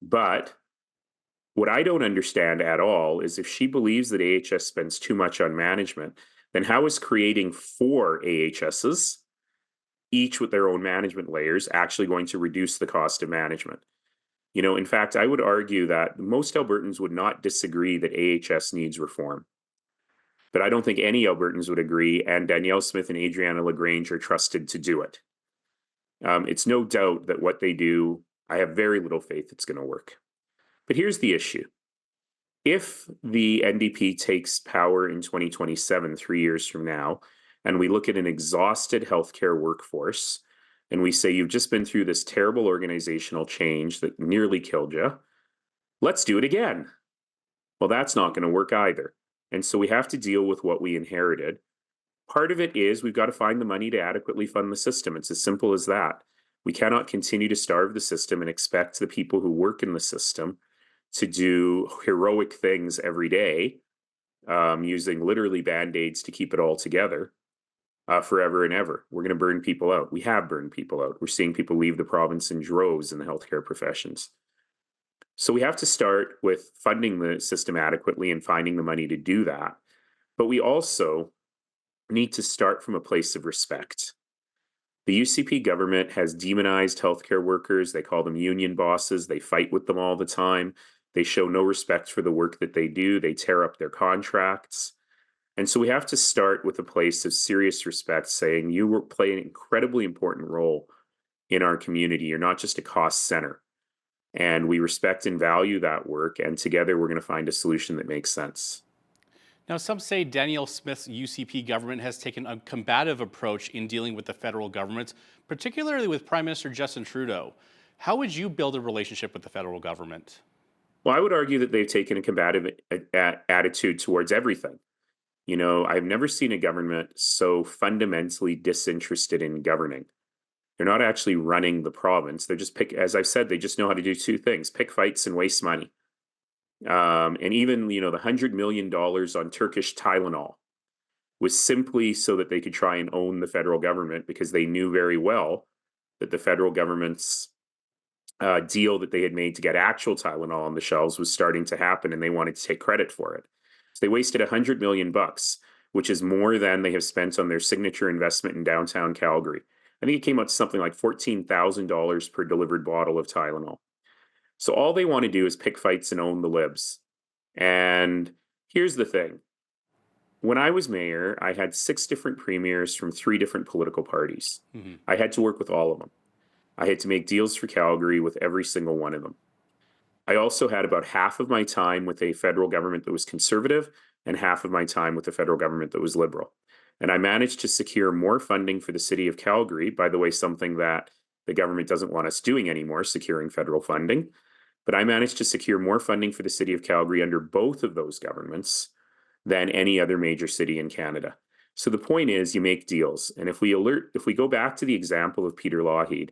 But what I don't understand at all is if she believes that AHS spends too much on management, then how is creating 4 AHSs, each with their own management layers, actually going to reduce the cost of management? In fact, I would argue that most Albertans would not disagree that AHS needs reform. But I don't think any Albertans would agree, and Danielle Smith and Adriana LaGrange are trusted to do it. It's no doubt that what they do, I have very little faith it's going to work. But here's the issue. If the NDP takes power in 2027, 3 years from now, and we look at an exhausted healthcare workforce, and we say you've just been through this terrible organizational change that nearly killed you, let's do it again. Well, that's not going to work either. And so we have to deal with what we inherited. Part of it is we've got to find the money to adequately fund the system. It's as simple as that. We cannot continue to starve the system and expect the people who work in the system to do heroic things every day, using literally Band-Aids to keep it all together forever and ever. We're going to burn people out. We have burned people out. We're seeing people leave the province in droves in the healthcare professions. So we have to start with funding the system adequately and finding the money to do that. But we also need to start from a place of respect. The UCP government has demonized healthcare workers. They call them union bosses. They fight with them all the time. They show no respect for the work that they do. They tear up their contracts. And so we have to start with a place of serious respect, saying you play an incredibly important role in our community. You're not just a cost center. And we respect and value that work. And together we're going to find a solution that makes sense. Now, some say Danielle Smith's UCP government has taken a combative approach in dealing with the federal government, particularly with Prime Minister Justin Trudeau. How would you build a relationship with the federal government? Well, I would argue that they've taken a combative attitude towards everything. You know, I've never seen a government so fundamentally disinterested in governing. They're not actually running the province. They're just as I've said, they just know how to do two things: pick fights and waste money. And even, you know, the $100 million on Turkish Tylenol was simply so that they could try and own the federal government, because they knew very well that the federal government's deal that they had made to get actual Tylenol on the shelves was starting to happen, and they wanted to take credit for it. So they wasted $100 million, which is more than they have spent on their signature investment in downtown Calgary. I think it came out to something like $14,000 per delivered bottle of Tylenol. So all they want to do is pick fights and own the libs. And here's the thing. When I was mayor, I had 6 different premiers from 3 different political parties. I had to work with all of them. I had to make deals for Calgary with every single one of them. I also had about half of my time with a federal government that was conservative and half of my time with the federal government that was liberal. And I managed to secure more funding for the city of Calgary, by the way, something that the government doesn't want us doing anymore, securing federal funding. But I managed to secure more funding for the city of Calgary under both of those governments than any other major city in Canada. So the point is, you make deals. And if we go back to the example of Peter Lougheed,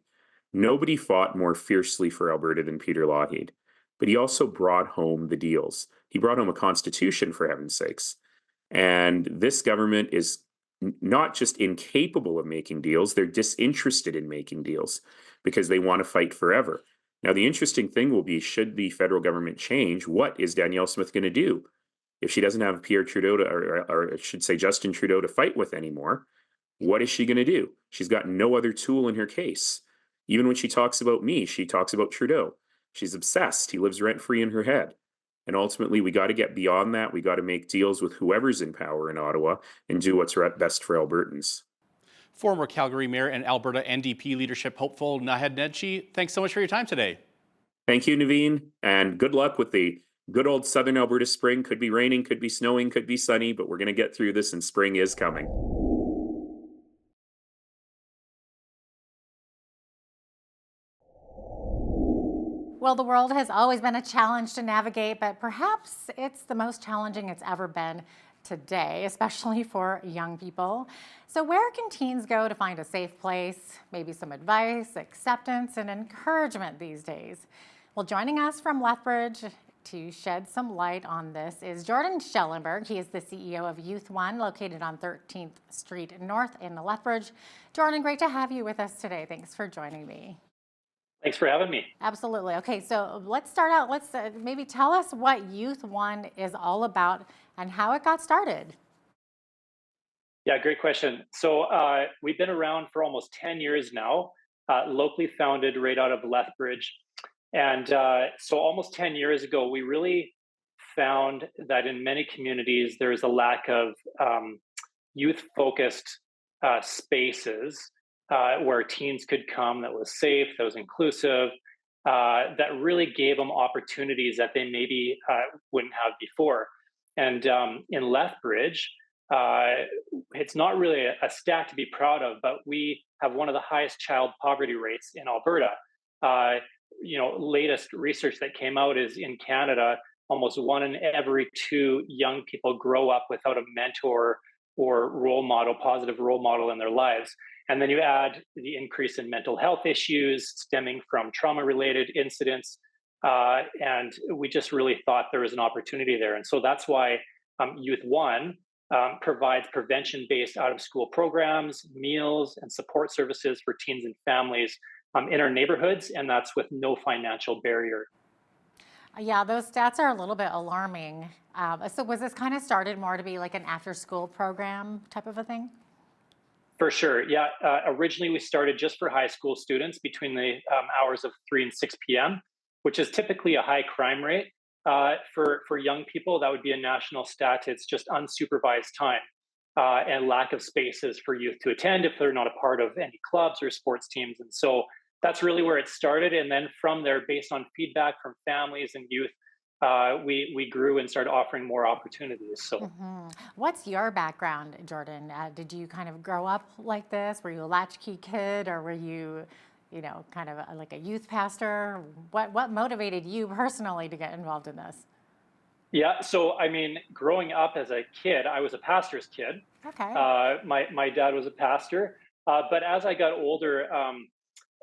nobody fought more fiercely for Alberta than Peter Lougheed. But he also brought home the deals. He brought home a constitution, for heaven's sakes. And this government is not just incapable of making deals, they're disinterested in making deals because they want to fight forever. Now, the interesting thing will be, should the federal government change, what is Danielle Smith going to do? If she doesn't have Pierre Trudeau or I should say Justin Trudeau to fight with anymore, what is she going to do? She's got no other tool in her case. Even when she talks about me, she talks about Trudeau. She's obsessed. He lives rent-free in her head. And ultimately, we got to get beyond that. We got to make deals with whoever's in power in Ottawa and do what's best for Albertans. Former Calgary Mayor and Alberta NDP leadership hopeful Naheed Nenshi, thanks so much for your time today. Thank you, Naveen, and good luck with the good old southern Alberta spring. Could be raining, could be snowing, could be sunny, but we're going to get through this, and spring is coming. Well, the world has always been a challenge to navigate, but perhaps it's the most challenging it's ever been today, especially for young people. So where can teens go to find a safe place, maybe some advice, acceptance, and encouragement these days? Well, joining us from Lethbridge to shed some light on this is Jordan Schellenberg. He is the CEO of Youth One, located on 13th Street North in Lethbridge. Jordan, great to have you with us today. Thanks for joining me. Thanks for having me. Absolutely. Okay, so let's start out. Let's maybe tell us what Youth One is all about and how it got started. Yeah, great question. So we've been around for almost 10 years now, locally founded right out of Lethbridge. And so almost 10 years ago, we really found that in many communities, there's a lack of youth-focused spaces where teens could come that was safe, that was inclusive, that really gave them opportunities that they maybe wouldn't have before. And in Lethbridge, it's not really a stat to be proud of, but we have one of the highest child poverty rates in Alberta. Latest research that came out is in Canada, almost 1 in every 2 young people grow up without a mentor or positive role model in their lives. And then you add the increase in mental health issues stemming from trauma-related incidents. And we just really thought there was an opportunity there. And so that's why Youth One provides prevention-based out-of-school programs, meals, and support services for teens and families in our neighborhoods, and that's with no financial barrier. Yeah, those stats are a little bit alarming. So was this kind of started more to be like an after-school program type of a thing? For sure, yeah. Originally, we started just for high school students between the hours of 3 and 6 p.m., which is typically a high crime rate. For young people, that would be a national stat. It's just unsupervised time and lack of spaces for youth to attend if they're not a part of any clubs or sports teams. And so that's really where it started. And then from there, based on feedback from families and youth, we grew and started offering more opportunities. So, What's your background, Jordan? Did you kind of grow up like this? Were you a latchkey kid, or were you, kind of like a youth pastor? What motivated you personally to get involved in this? Yeah, so I mean, growing up as a kid, I was a pastor's kid. Okay. My dad was a pastor, but as I got older,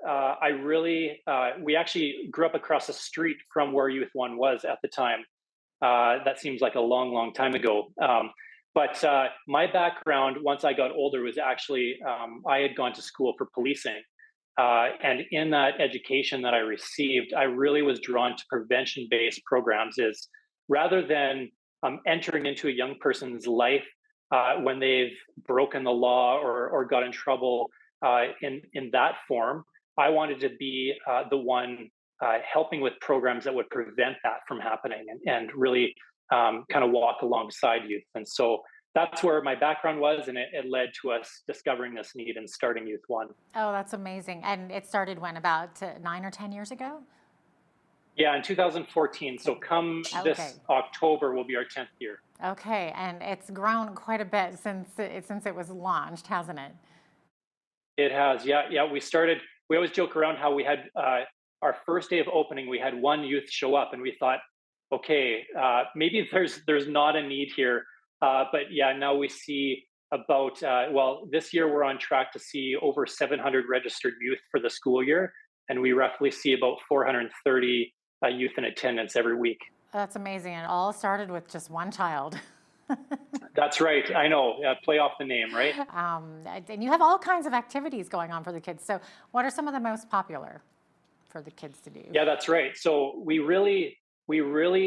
I really we actually grew up across the street from where Youth One was at the time. That seems like a long time ago. But my background, once I got older, was actually I had gone to school for policing. And in that education that I received, I really was drawn to prevention-based programs. Is rather than entering into a young person's life when they've broken the law or got in trouble in that form, I wanted to be the one helping with programs that would prevent that from happening and really kind of walk alongside youth. And so that's where my background was, and it led to us discovering this need and starting Youth One. Oh, that's amazing. And it started when, about 9 or 10 years ago? Yeah, in 2014. So come this October will be our 10th year. Okay, and it's grown quite a bit since it was launched, hasn't it? It has, yeah. We always joke around how we had our first day of opening, we had one youth show up, and we thought, okay, maybe there's not a need here. But yeah, now we see about, this year we're on track to see over 700 registered youth for the school year. And we roughly see about 430 youth in attendance every week. That's amazing. It all started with just one child. That's right. I know. Play off the name, right? And you have all kinds of activities going on for the kids. So what are some of the most popular for the kids to do? Yeah, that's right. So we really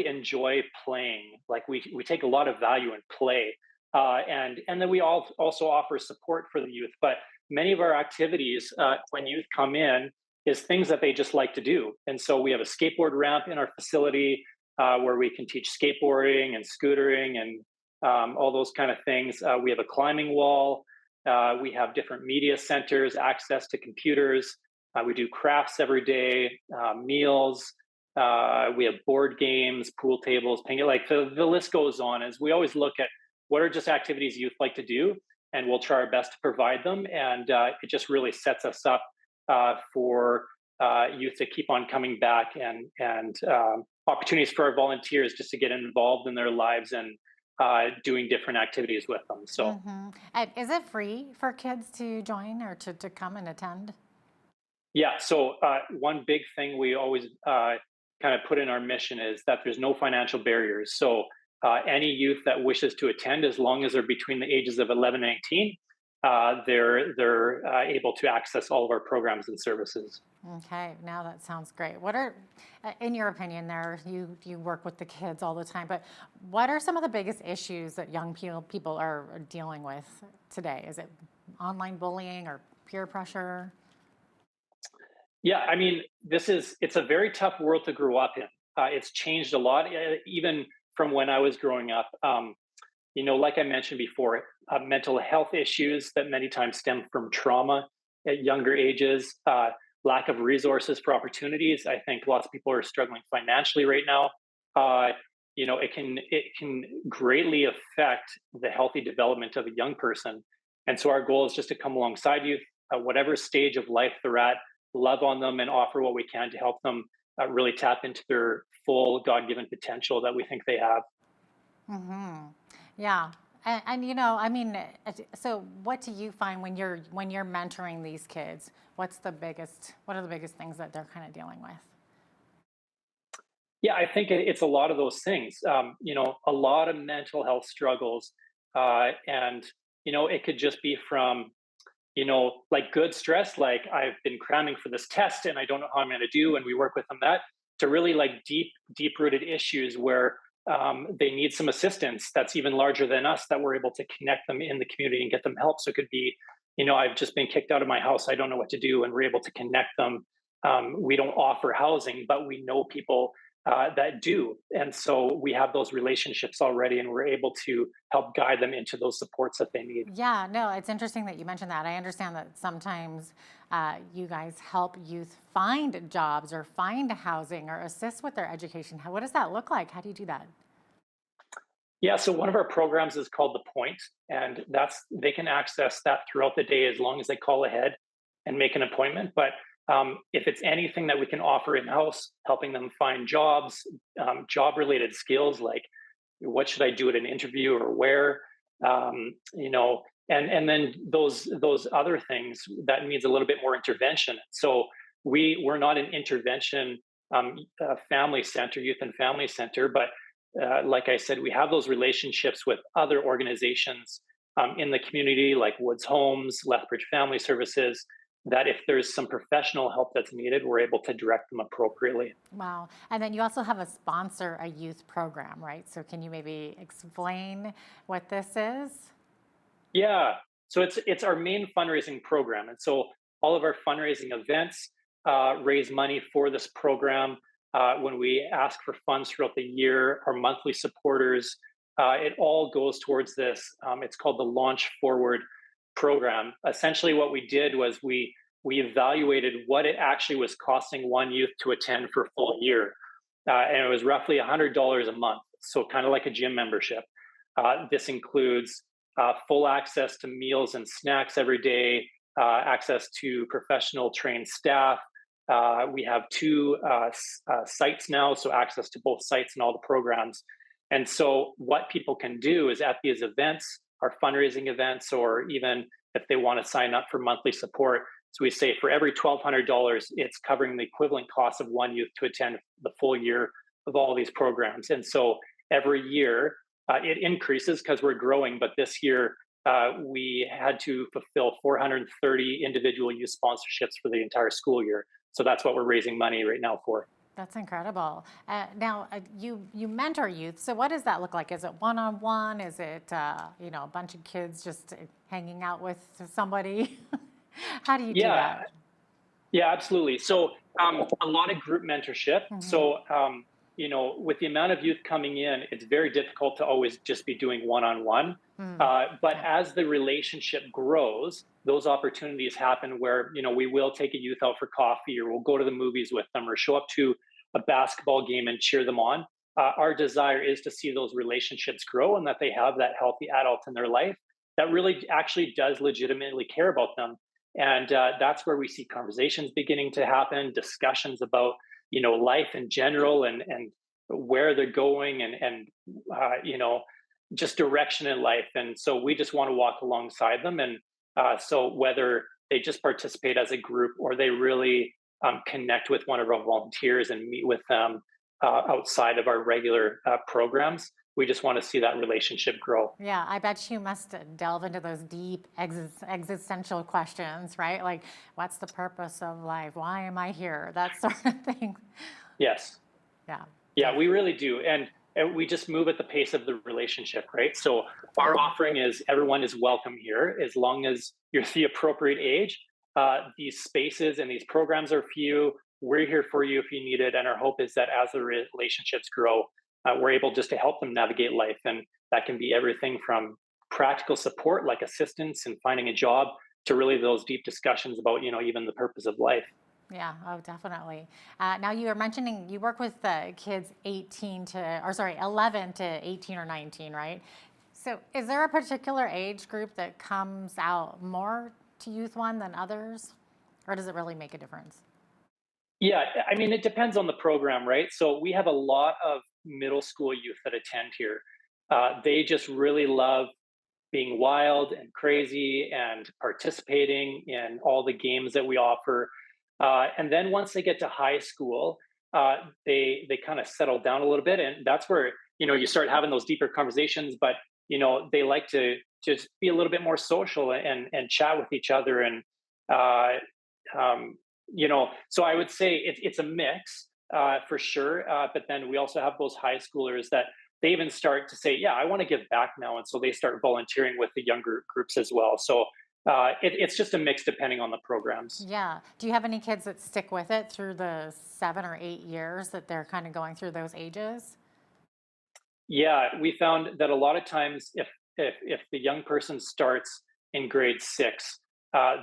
enjoy playing. Like we take a lot of value in play. And then we also offer support for the youth. But many of our activities when youth come in is things that they just like to do. And so we have a skateboard ramp in our facility where we can teach skateboarding and scootering and all those kind of things. We have a climbing wall. We have different media centers, access to computers. We do crafts every day, meals. We have board games, pool tables, like the list goes on. As we always look at what are just activities youth like to do, and we'll try our best to provide them. And it just really sets us up for youth to keep on coming back and opportunities for our volunteers just to get involved in their lives and doing different activities with them. So, And is it free for kids to join or to come and attend? Yeah. So one big thing we always kind of put in our mission is that there's no financial barriers. So any youth that wishes to attend, as long as they're between the ages of 11 and 18, they're able to access all of our programs and services. Okay, now that sounds great. What are, in your opinion, you work with the kids all the time, but what are some of the biggest issues that young people are dealing with today? Is it online bullying or peer pressure? Yeah, I mean, it's a very tough world to grow up in. It's changed a lot, even from when I was growing up. Like I mentioned before, mental health issues that many times stem from trauma at younger ages, lack of resources for opportunities. I think lots of people are struggling financially right now. It can greatly affect the healthy development of a young person. And so our goal is just to come alongside youth, whatever stage of life they're at, love on them and offer what we can to help them really tap into their full God-given potential that we think they have. Yeah. So what do you find when you're mentoring these kids? What are the biggest things that they're kind of dealing with? Yeah, I think it's a lot of those things. A lot of mental health struggles, and it could just be from like good stress, like I've been cramming for this test and I don't know how I'm going to do, and we work with them to really like deep rooted issues where they need some assistance that's even larger than us, that we're able to connect them in the community and get them help. So it could be, I've just been kicked out of my house, I don't know what to do, and we're able to connect them. We don't offer housing, but we know people that do. And so we have those relationships already, and we're able to help guide them into those supports that they need. Yeah, no, it's interesting that you mentioned that. I understand that sometimes you guys help youth find jobs or find housing or assist with their education. What does that look like? How do you do that? Yeah, so one of our programs is called The Point, and they can access that throughout the day as long as they call ahead and make an appointment. But If it's anything that we can offer in-house, helping them find jobs, job-related skills like what should I do at an interview or where, and then those other things that needs a little bit more intervention. So we're not an intervention family center, youth and family center, but like I said, we have those relationships with other organizations in the community, like Woods Homes, Lethbridge Family Services, that if there's some professional help that's needed, we're able to direct them appropriately. Wow. And then you also have a sponsor a youth program, right? So can you maybe explain what this is? Yeah. So it's our main fundraising program. And so all of our fundraising events raise money for this program. When we ask for funds throughout the year, our monthly supporters, it all goes towards this. It's called the Launch Forward program. Essentially, what we did was we evaluated what it actually was costing one youth to attend for a full year, and it was roughly $100 a month. So kind of like a gym membership. This includes full access to meals and snacks every day, access to professional trained staff. We have two sites now, so access to both sites and all the programs. And so what people can do is at these events, our fundraising events, or even if they want to sign up for monthly support. So we say for every $1,200, it's covering the equivalent cost of one youth to attend the full year of all these programs. And so every year it increases because we're growing. But this year we had to fulfill 430 individual youth sponsorships for the entire school year. So that's what we're raising money right now for. That's incredible. Now, you mentor youth. So what does that look like? Is it one-on-one? Is it, a bunch of kids just hanging out with somebody? How do you do that? Yeah, absolutely. So a lot of group mentorship. Mm-hmm. So, with the amount of youth coming in, it's very difficult to always just be doing one-on-one. But as the relationship grows, those opportunities happen where, we will take a youth out for coffee, or we'll go to the movies with them, or show up to a basketball game and cheer them on. Our desire is to see those relationships grow and that they have that healthy adult in their life that really actually does legitimately care about them. And that's where we see conversations beginning to happen, discussions about, life in general and where they're going and just direction in life. And so we just want to walk alongside them. And so whether they just participate as a group or they really connect with one of our volunteers and meet with them outside of our regular programs, we just want to see that relationship grow. Yeah, I bet you must delve into those deep existential questions, right? Like, what's the purpose of life? Why am I here? That sort of thing. Yes. Yeah. Yeah, we really do. And we just move at the pace of the relationship, right? So our offering is everyone is welcome here as long as you're the appropriate age. These spaces and these programs are for you. We're here for you if you need it. And our hope is that as the relationships grow, we're able just to help them navigate life. And that can be everything from practical support, like assistance and finding a job, to really those deep discussions about, even the purpose of life. Yeah, oh, definitely. Now you were mentioning you work with kids 11 to 18 or 19, right? So is there a particular age group that comes out more to Youth One than others? Or does it really make a difference? Yeah, I mean, it depends on the program, right? So we have a lot of middle school youth that attend here. They just really love being wild and crazy and participating in all the games that we offer. And then once they get to high school, they kind of settle down a little bit, and that's where you start having those deeper conversations. But they like to just be a little bit more social and chat with each other, and so I would say it's a mix for sure. But then we also have those high schoolers that they even start to say, yeah, I want to give back now. And so they start volunteering with the younger groups as well. So it's just a mix depending on the programs. Yeah. Do you have any kids that stick with it through the 7 or 8 years that they're kind of going through those ages? Yeah, we found that a lot of times if the young person starts in grade 6,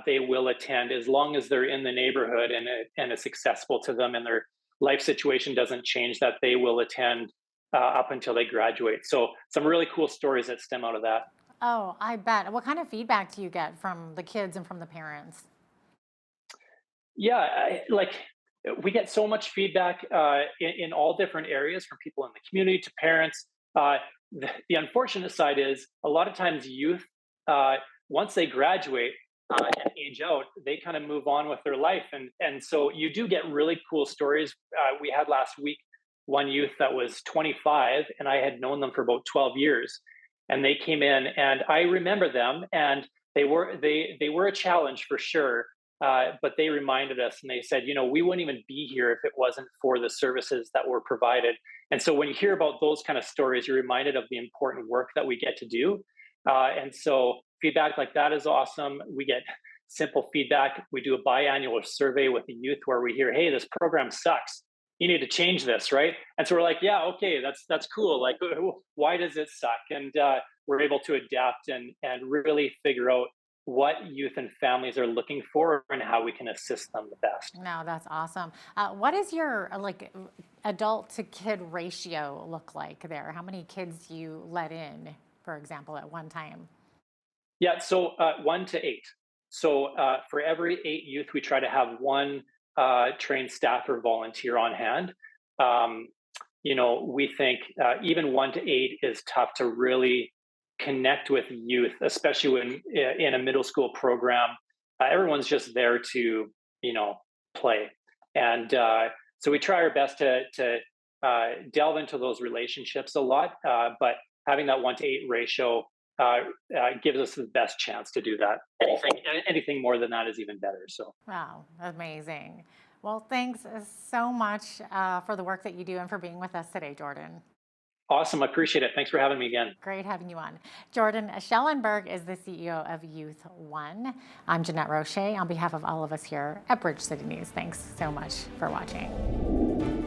they will attend as long as they're in the neighborhood and it's accessible to them and their life situation doesn't change, that they will attend up until they graduate. So some really cool stories that stem out of that. Oh, I bet. What kind of feedback do you get from the kids and from the parents? Yeah, we get so much feedback in all different areas from people in the community to parents. The unfortunate side is a lot of times youth, once they graduate and age out, they kind of move on with their life, and so you do get really cool stories. We had last week one youth that was 25, and I had known them for about 12 years, and they came in, and I remember them, and they were a challenge for sure. But they reminded us and they said, we wouldn't even be here if it wasn't for the services that were provided. And so when you hear about those kind of stories, you're reminded of the important work that we get to do. And so feedback like that is awesome. We get simple feedback. We do a biannual survey with the youth where we hear, hey, this program sucks. You need to change this, right? And so we're like, yeah, okay, that's cool. Like, why does it suck? And we're able to adapt and really figure out what youth and families are looking for and how we can assist them the best. No, that's awesome. What is your adult to kid ratio look like there? How many kids you let in, for example, at one time? Yeah, so 1 to 8. So for every 8 youth, we try to have one trained staff or volunteer on hand. We think even 1 to 8 is tough to really connect with youth, especially when in a middle school program. Everyone's just there to play, and so we try our best to delve into those relationships a lot, but having that 1 to 8 ratio gives us the best chance to do that. Anything more than that is even better. So wow, amazing. Well, thanks so much for the work that you do and for being with us today, Jordan. Awesome. I appreciate it. Thanks for having me again. Great having you on. Jordan Schellenberg is the CEO of Youth One. I'm Jeanette Roche on behalf of all of us here at Bridge City News. Thanks so much for watching.